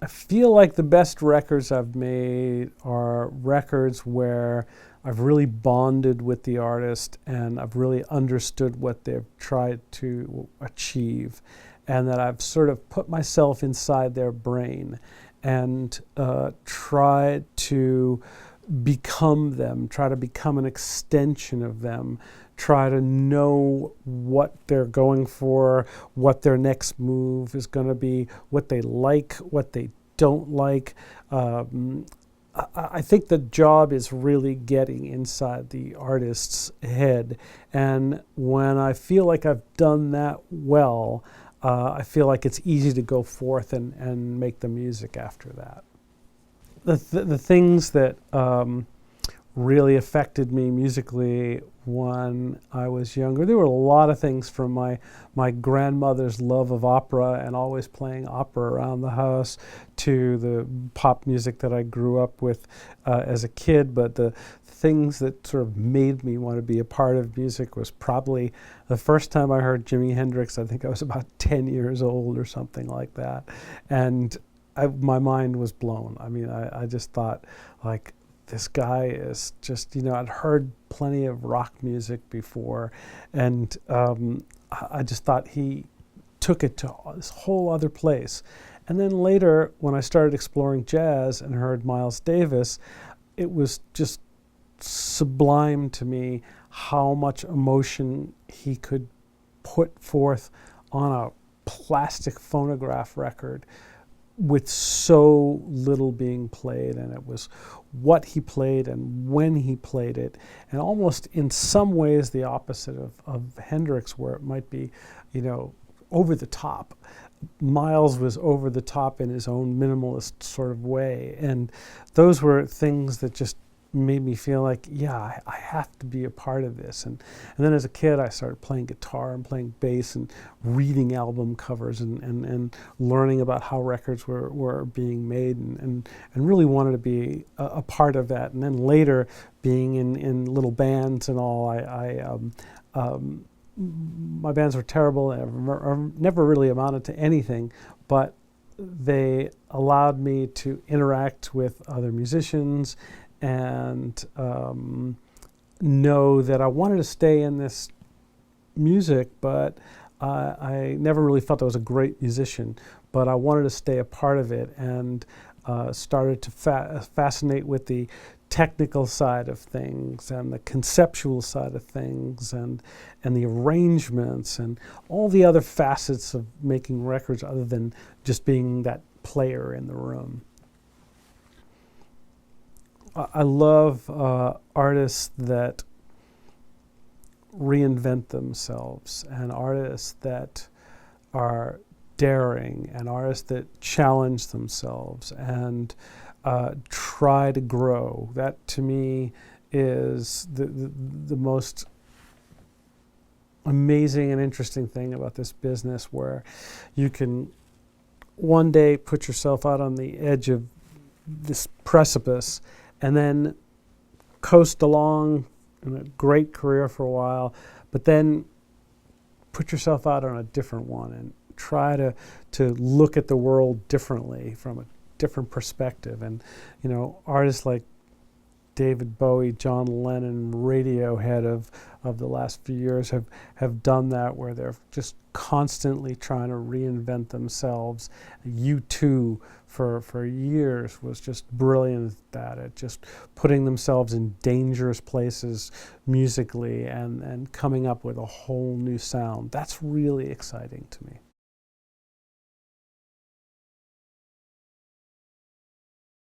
I feel like the best records I've made are records where I've really bonded with the artist and I've really understood what they've tried to achieve, and that I've sort of put myself inside their brain and tried to become them, try to become an extension of them, try to know what they're going for, what their next move is going to be, what they like, what they don't like. I think the job is really getting inside the artist's head, and when I feel like I've done that well, I feel like it's easy to go forth and make the music after that. The things that really affected me musically when I was younger, there were a lot of things, from my grandmother's love of opera and always playing opera around the house, to the pop music that I grew up with as a kid. But the things that sort of made me want to be a part of music was probably the first time I heard Jimi Hendrix. I think I was about 10 years old or something like that. And my mind was blown. I mean, I just thought, like, this guy is just, I'd heard plenty of rock music before, and I just thought he took it to this whole other place. And then later, when I started exploring jazz and heard Miles Davis, it was just sublime to me how much emotion he could put forth on a plastic phonograph record with so little being played. And it was what he played and when he played it, and almost in some ways the opposite of Hendrix, where it might be, over the top. Miles was over the top in his own minimalist sort of way, and those were things that just made me feel like, yeah, I have to be a part of this. And then as a kid, I started playing guitar and playing bass and reading album covers and learning about how records were being made, and really wanted to be a part of that. And then later, being in little bands and all, my bands were terrible and never really amounted to anything, but they allowed me to interact with other musicians and know that I wanted to stay in this music, but I never really felt I was a great musician, but I wanted to stay a part of it, and started to fascinate with the technical side of things and the conceptual side of things and the arrangements and all the other facets of making records other than just being that player in the room. I love artists that reinvent themselves, and artists that are daring, and artists that challenge themselves and try to grow. That, to me, is the most amazing and interesting thing about this business, where you can one day put yourself out on the edge of this precipice and then coast along in a great career for a while, but then put yourself out on a different one and try to look at the world differently, from a different perspective. And artists like David Bowie, John Lennon, Radiohead of the last few years have done that, where they're just constantly trying to reinvent themselves. U2 for years was just brilliant at just putting themselves in dangerous places musically and coming up with a whole new sound. That's really exciting to me.